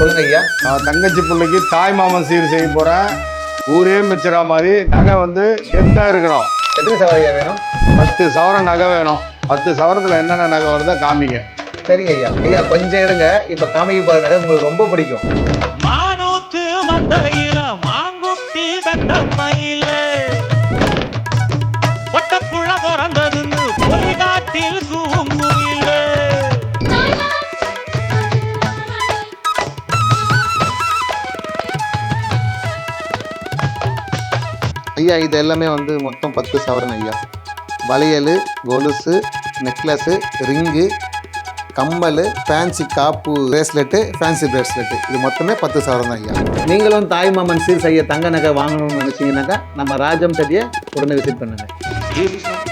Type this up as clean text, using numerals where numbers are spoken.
சொல்லுங்க ஐயா. நான் தங்கச்சி பிள்ளைக்கு தாய் மாமன் சீர் செய்ய போகிறேன். ஊரே மிச்சரா மாதிரி நகை வந்து கெத்தாக இருக்கணும். எத்தனை சவரம் ஐயா வேணும்? 10 சவரம் நகை வேணும். 10 சவரத்தில் என்னென்ன நகை வருதோ காமிங்க. சரிங்க ஐயா. ஐயா கொஞ்சம் எடுங்க. இப்போ காமிக்க போகிற நகை உங்களுக்கு ரொம்ப பிடிக்கும். மானூத்து மந்தையில மாங்குட்டி தண்டமையில ஒட்டப்புள்ள பிறந்ததுன்னு பொலிகாட்டில் தூங்குயில. ஐயா இது எல்லாமே வந்து மொத்தம் 10 சவரன் ஐயா. வளையல், கொலுசு, நெக்லஸு, ரிங்கு, கம்மல், ஃபேன்சி காப்பு பிரேஸ்லெட்டு, ஃபேன்சி பிரேஸ்லெட்டு, இது மொத்தமே 10 சவரம் தான் ஐயா. நீங்களும் தாய் மாமன் சீர் செய்ய தங்க நகை வாங்கணும்னு நினச்சிங்கனாக்கா நம்ம ராஜம் செடியை உடனே விசிட் பண்ணுங்கள்.